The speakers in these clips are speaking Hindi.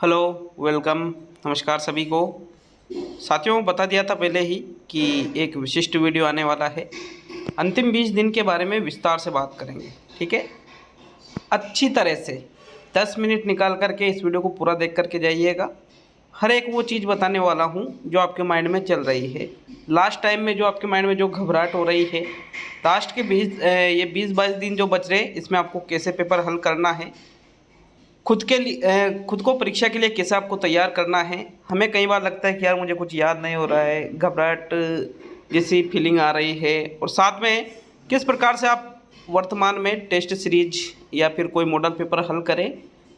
हेलो, वेलकम, नमस्कार सभी को। साथियों, बता दिया था पहले ही कि एक विशिष्ट वीडियो आने वाला है। अंतिम 20 दिन के बारे में विस्तार से बात करेंगे, ठीक है। अच्छी तरह से 10 मिनट निकाल करके इस वीडियो को पूरा देख करके जाइएगा। हर एक वो चीज़ बताने वाला हूँ जो आपके माइंड में चल रही है। लास्ट टाइम में जो आपके माइंड में जो घबराहट हो रही है, लास्ट के 20-22 दिन जो बच रहे, इसमें आपको कैसे पेपर हल करना है, खुद को परीक्षा के लिए कैसे आपको तैयार करना है। हमें कई बार लगता है कि यार मुझे कुछ याद नहीं हो रहा है, घबराहट जैसी फीलिंग आ रही है, और साथ में किस प्रकार से आप वर्तमान में टेस्ट सीरीज या फिर कोई मॉडल पेपर हल करें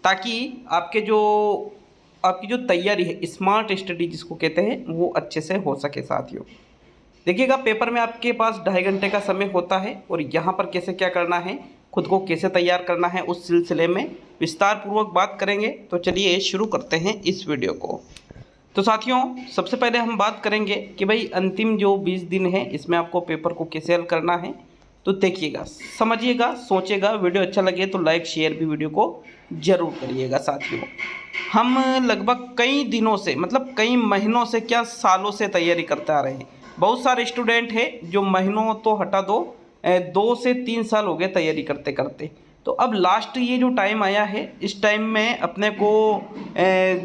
ताकि आपकी जो तैयारी है, स्मार्ट स्टडी जिसको कहते हैं, वो अच्छे से हो सके। साथियों देखिएगा, पेपर में आपके पास 2.5 घंटे का समय होता है और यहाँ पर कैसे क्या करना है, खुद को कैसे तैयार करना है, उस सिलसिले में विस्तार पूर्वक बात करेंगे। तो चलिए शुरू करते हैं इस वीडियो को। तो साथियों, सबसे पहले हम बात करेंगे कि भाई अंतिम जो 20 दिन है, इसमें आपको पेपर को कैसे हल करना है। तो देखिएगा, समझिएगा, सोचिएगा। वीडियो अच्छा लगे तो लाइक शेयर भी वीडियो को ज़रूर करिएगा। साथियों, हम लगभग कई दिनों से, मतलब कई महीनों से, क्या सालों से तैयारी करते आ रहे हैं। बहुत सारे स्टूडेंट हैं जो महीनों तो हटा दो, 2 से 3 साल हो गए तैयारी करते करते। तो अब लास्ट ये जो टाइम आया है, इस टाइम में अपने को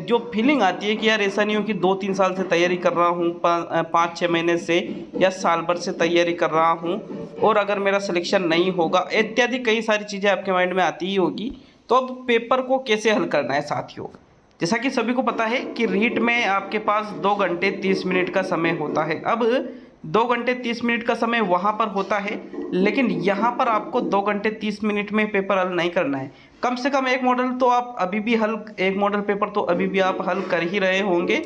जो फीलिंग आती है कि यार ऐसा नहीं हो कि 2-3 साल से तैयारी कर रहा हूँ, 5-6 महीने से या साल भर से तैयारी कर रहा हूँ, और अगर मेरा सिलेक्शन नहीं होगा, इत्यादि कई सारी चीज़ें आपके माइंड में आती ही होगी। तो अब पेपर को कैसे हल करना है साथियों। जैसा कि सभी को पता है कि रीट में आपके पास 2 घंटे 30 मिनट का समय होता है। अब 2 घंटे 30 मिनट का समय वहाँ पर होता है, लेकिन यहाँ पर आपको 2 घंटे 30 मिनट में पेपर हल नहीं करना है। कम से कम एक मॉडल पेपर तो अभी भी आप हल कर ही रहे होंगे।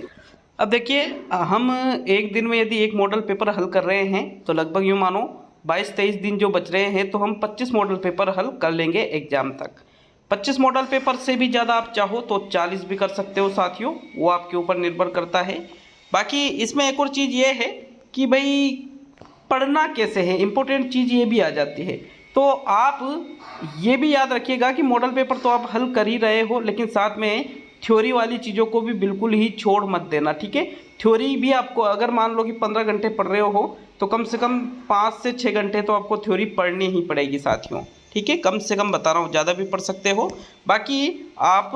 अब देखिए, हम एक दिन में यदि एक मॉडल पेपर हल कर रहे हैं तो लगभग यूँ मानो 22-23 दिन जो बच रहे हैं, तो हम 25 मॉडल पेपर हल कर लेंगे एग्जाम तक। 25 मॉडल पेपर से भी ज़्यादा आप चाहो तो 40 भी कर सकते हो साथियों, वो आपके ऊपर निर्भर करता है। बाकी इसमें एक और चीज़ ये है कि भाई पढ़ना कैसे है, इम्पोर्टेंट चीज़ ये भी आ जाती है। तो आप ये भी याद रखिएगा कि मॉडल पेपर तो आप हल कर ही रहे हो, लेकिन साथ में थ्योरी वाली चीज़ों को भी बिल्कुल ही छोड़ मत देना, ठीक है। थ्योरी भी आपको, अगर मान लो कि 15 घंटे पढ़ रहे हो, तो कम से कम 5 से 6 घंटे तो आपको थ्योरी पढ़नी ही पड़ेगी साथियों, ठीक है। कम से कम बता रहा हूँ, ज़्यादा भी पढ़ सकते हो। बाकी आप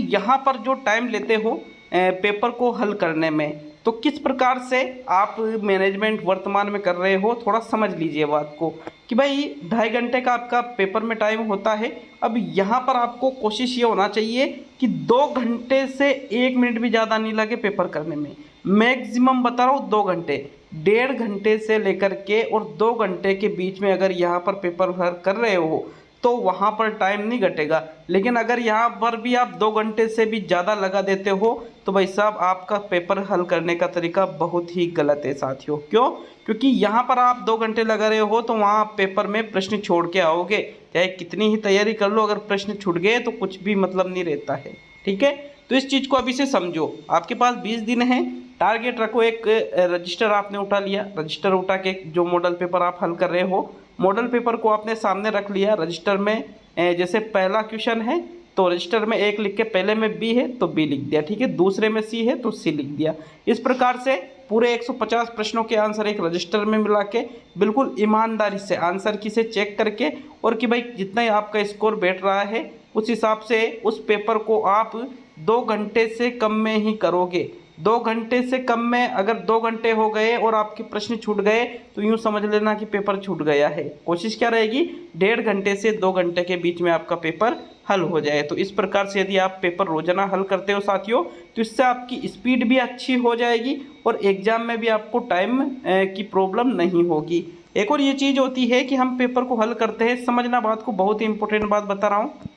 यहाँ पर जो टाइम लेते हो पेपर को हल करने में, तो किस प्रकार से आप मैनेजमेंट वर्तमान में कर रहे हो, थोड़ा समझ लीजिए बात को कि भाई 2.5 घंटे का आपका पेपर में टाइम होता है। अब यहाँ पर आपको कोशिश ये होना चाहिए कि 2 घंटे से 1 मिनट भी ज़्यादा नहीं लगे पेपर करने में। मैक्सिमम बता रहा हूँ 2 घंटे, 1.5 घंटे से लेकर के और 2 घंटे के बीच में अगर यहाँ पर पेपर हल कर रहे हो तो वहाँ पर टाइम नहीं घटेगा। लेकिन अगर यहाँ पर भी आप 2 घंटे से भी ज़्यादा लगा देते हो तो भाई साहब, आपका पेपर हल करने का तरीका बहुत ही गलत है साथियों। क्यों? क्योंकि यहाँ पर आप 2 घंटे लगा रहे हो तो वहाँ पेपर में प्रश्न छोड़ के आओगे। चाहे कितनी ही तैयारी कर लो, अगर प्रश्न छूट गए तो कुछ भी मतलब नहीं रहता है, ठीक है। तो इस चीज़ को अभी से समझो। आपके पास 20 दिन है, टारगेट रखो। एक रजिस्टर आपने उठा लिया, रजिस्टर उठा के जो मॉडल पेपर आप हल कर रहे हो, मॉडल पेपर को आपने सामने रख लिया। रजिस्टर में जैसे पहला क्वेश्चन है तो रजिस्टर में 1 लिख के, पहले में बी है तो बी लिख दिया, ठीक है। दूसरे में सी है तो सी लिख दिया। इस प्रकार से पूरे 150 प्रश्नों के आंसर एक रजिस्टर में मिला के बिल्कुल ईमानदारी से आंसर की से चेक करके, और कि भाई जितना ही आपका स्कोर बैठ रहा है उस हिसाब से उस पेपर को आप 2 घंटे से कम में ही करोगे। 2 घंटे से कम में अगर 2 घंटे हो गए और आपके प्रश्न छूट गए तो यूँ समझ लेना कि पेपर छूट गया है। कोशिश क्या रहेगी, 1.5 घंटे से 2 घंटे के बीच में आपका पेपर हल हो जाए। तो इस प्रकार से यदि आप पेपर रोजाना हल करते हो साथियों, तो इससे आपकी स्पीड भी अच्छी हो जाएगी और एग्जाम में भी आपको टाइम की प्रॉब्लम नहीं होगी। एक और ये चीज़ होती है कि हम पेपर को हल करते हैं, समझना बात को, बहुत ही इंपॉर्टेंट बात बता रहा हूँ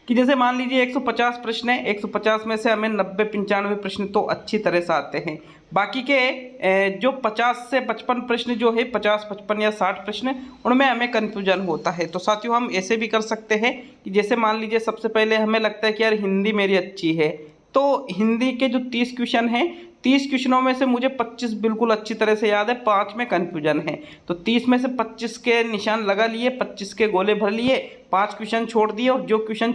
कि जैसे मान लीजिए 150 प्रश्न है, 150 में से हमें 90-95 प्रश्न तो अच्छी तरह से आते हैं। बाकी के जो 50 से 55 प्रश्न जो है, 50, 55 या 60 प्रश्न, उनमें हमें कन्फ्यूजन होता है। तो साथियों, हम ऐसे भी कर सकते हैं कि जैसे मान लीजिए सबसे पहले हमें लगता है कि यार हिंदी मेरी अच्छी है, तो हिंदी के जो 30 क्वेश्चन हैं, 30 क्वेश्चनों में से मुझे 25 बिल्कुल अच्छी तरह से याद है, 5 में कन्फ्यूजन है। तो 30 में से 25 के निशान लगा लिए, 25 के गोले भर लिए, 5 क्वेश्चन छोड़ दिए और जो क्वेश्चन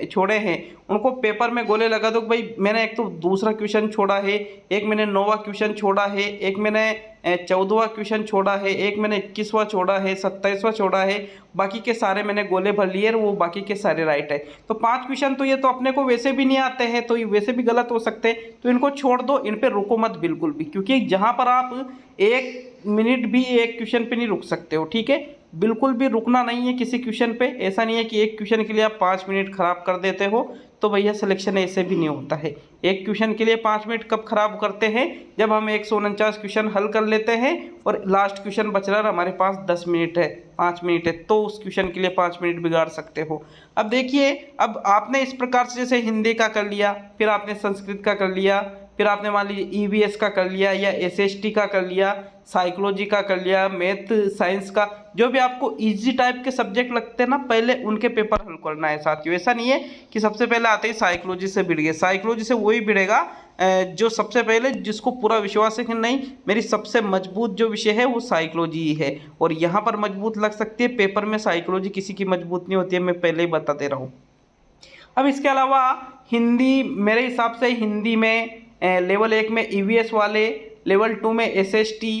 छोड़े हैं उनको पेपर में गोले लगा दो। भाई मैंने एक तो दूसरा क्वेश्चन छोड़ा है, एक मैंने 9वां क्वेश्चन छोड़ा है, एक मैंने 14वां क्वेश्चन छोड़ा है, एक मैंने 21वां छोड़ा है, 27वां छोड़ा है, बाकी के सारे मैंने गोले भर लिए और वो बाकी के सारे राइट है। तो 5 क्वेश्चन तो ये तो अपने को वैसे भी नहीं आते हैं, तो ये वैसे भी गलत हो सकते हैं, तो इनको छोड़ दो, इन पे रुको मत बिल्कुल भी, क्योंकि जहाँ पर आप 1 मिनट भी एक क्वेश्चन पे नहीं रुक सकते हो, ठीक है। बिल्कुल भी रुकना नहीं है किसी क्वेश्चन पे। ऐसा नहीं है कि एक क्वेश्चन के लिए आप 5 मिनट खराब कर देते हो, तो भैया सिलेक्शन ऐसे भी नहीं होता है। एक क्वेश्चन के लिए 5 मिनट कब खराब करते हैं, जब हम 149 क्वेश्चन हल कर लेते हैं और लास्ट क्वेश्चन बच रहा है हमारे पास 10 मिनट है, 5 मिनट है, तो उस क्वेश्चन के लिए 5 मिनट बिगाड़ सकते हो। अब देखिए, अब आपने इस प्रकार से जैसे हिंदी का कर लिया, फिर आपने संस्कृत का कर लिया, फिर आपने मान लीजिए ईवीएस का कर लिया या एसएसटी का कर लिया, साइकोलॉजी का कर लिया, मैथ साइंस का, जो भी आपको इजी टाइप के सब्जेक्ट लगते हैं ना, पहले उनके पेपर हल करना है साथियों। ऐसा नहीं है कि सबसे पहले आते ही साइकोलॉजी से भिड़ गए। साइकोलॉजी से वही भिड़ेगा जो सबसे पहले, जिसको पूरा विश्वास है कि नहीं मेरी सबसे मजबूत जो विषय है वो साइकोलॉजी ही है, और यहाँ पर मजबूत लग सकती है, पेपर में साइकोलॉजी किसी की मजबूत नहीं होती है, मैं पहले ही बता दे रहा हूँ। अब इसके अलावा हिंदी, मेरे हिसाब से हिंदी में लेवल 1 में ईवीएस वाले, लेवल 2 में एसएसटी,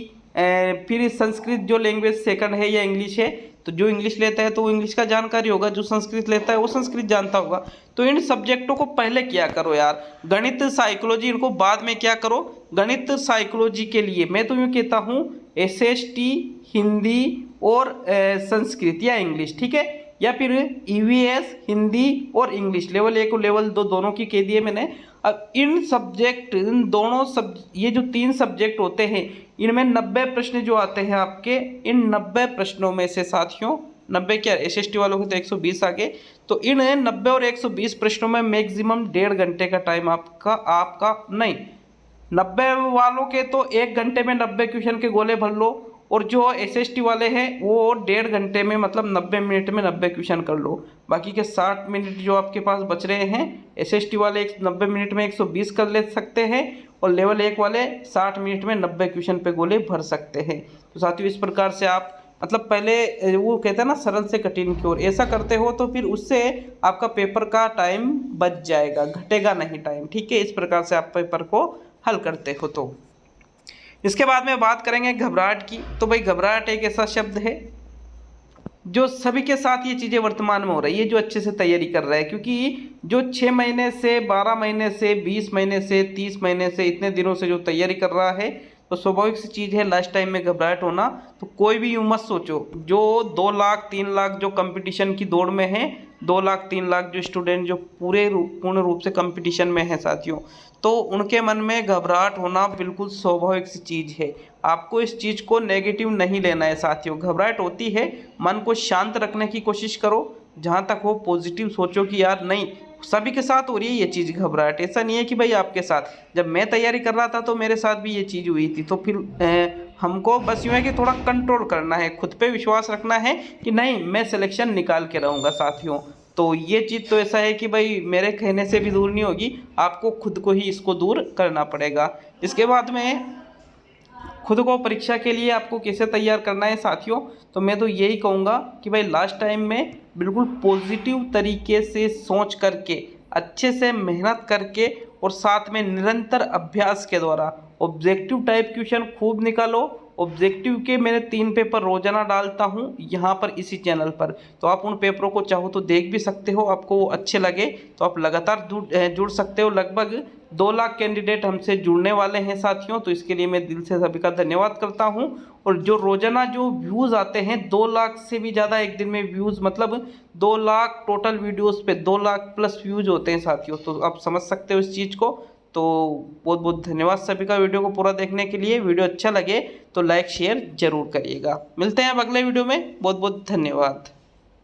फिर संस्कृत जो लैंग्वेज सेकंड है या इंग्लिश है, तो जो इंग्लिश लेता है तो वो इंग्लिश का जानकारी होगा, जो संस्कृत लेता है वो संस्कृत जानता होगा। तो इन सब्जेक्टों को पहले क्या करो यार, गणित साइकोलॉजी इनको बाद में क्या करो। गणित साइकोलॉजी के लिए मैं तो यूँ कहता हूँ एसएसटी, हिंदी और संस्कृत या इंग्लिश, ठीक है, या फिर ईवीएस, हिंदी और इंग्लिश, लेवल 1 और लेवल 2 दोनों की कह दिए मैंने। अब इन दोनों ये जो 3 सब्जेक्ट होते हैं, इनमें 90 प्रश्न जो आते हैं आपके, इन 90 प्रश्नों में से साथियों, 90 क्या, एसएसटी वालों के तो 120 आ गए, तो इन 90 और 120 प्रश्नों में मैक्सिमम 1.5 घंटे का टाइम आपका नहीं, 90 वालों के तो 1 घंटे में 90 क्वेश्चन के गोले भर लो, और जो एसएसटी वाले हैं वो 1.5 घंटे में, मतलब 90 मिनट में 90 क्वेश्चन कर लो। बाकी के 60 मिनट जो आपके पास बच रहे हैं, एसएसटी वाले 90 मिनट में 120 कर ले सकते हैं, और लेवल 1 वाले 60 मिनट में 90 क्वेश्चन पे गोले भर सकते हैं। तो साथियों इस प्रकार से आप, मतलब पहले वो कहते हैं ना सरल से कठिन की ओर, ऐसा करते हो तो फिर उससे आपका पेपर का टाइम बच जाएगा, घटेगा नहीं टाइम, ठीक है। इस प्रकार से आप पेपर को हल करते हो। तो इसके बाद में बात करेंगे घबराहट की। तो भाई घबराहट एक ऐसा शब्द है जो सभी के साथ ये चीज़ें वर्तमान में हो रही है, जो अच्छे से तैयारी कर रहा है, क्योंकि जो 6 महीने से, 12 महीने से, 20 महीने से, 30 महीने से, इतने दिनों से जो तैयारी कर रहा है, तो स्वाभाविक सी चीज़ है लास्ट टाइम में घबराहट होना। तो कोई भी यूँ मत सोचो, जो 2 लाख 3 लाख जो कंपटीशन की दौड़ में है, 2 लाख 3 लाख जो स्टूडेंट जो पूर्ण रूप से कंपटीशन में है साथियों, तो उनके मन में घबराहट होना बिल्कुल स्वाभाविक सी चीज़ है। आपको इस चीज़ को नेगेटिव नहीं लेना है साथियों। घबराहट होती है, मन को शांत रखने की कोशिश करो, जहाँ तक हो पॉजिटिव सोचो कि यार नहीं, सभी के साथ हो रही है ये चीज़ घबराहट, ऐसा नहीं है कि भाई आपके साथ। जब मैं तैयारी कर रहा था तो मेरे साथ भी ये चीज़ हुई थी, तो फिर हमको बस यूँ है कि थोड़ा कंट्रोल करना है, खुद पे विश्वास रखना है कि नहीं मैं सिलेक्शन निकाल के रहूँगा साथियों। तो ये चीज़ तो ऐसा है कि भाई मेरे कहने से भी दूर नहीं होगी, आपको खुद को ही इसको दूर करना पड़ेगा। इसके बाद में खुद को परीक्षा के लिए आपको कैसे तैयार करना है साथियों, तो मैं तो यही कहूँगा कि भाई लास्ट टाइम में बिल्कुल पॉजिटिव तरीके से सोच करके, अच्छे से मेहनत करके, और साथ में निरंतर अभ्यास के द्वारा ऑब्जेक्टिव टाइप क्वेश्चन खूब निकालो। ऑब्जेक्टिव के मैंने 3 पेपर रोजाना डालता हूँ यहाँ पर इसी चैनल पर, तो आप उन पेपरों को चाहो तो देख भी सकते हो, आपको वो अच्छे लगे तो आप लगातार जुड़ सकते हो। लगभग 2 लाख कैंडिडेट हमसे जुड़ने वाले हैं साथियों, तो इसके लिए मैं दिल से सभी का धन्यवाद करता हूँ। और जो रोजाना जो व्यूज़ आते हैं 2 लाख से भी ज़्यादा एक दिन में व्यूज़, मतलब 2 लाख टोटल वीडियोज़ पे 2 लाख प्लस व्यूज़ होते हैं साथियों, तो आप समझ सकते हो इस चीज़ को। तो बहुत बहुत धन्यवाद सभी का वीडियो को पूरा देखने के लिए। वीडियो अच्छा लगे तो लाइक शेयर जरूर करिएगा। मिलते हैं अब अगले वीडियो में, बहुत बहुत धन्यवाद।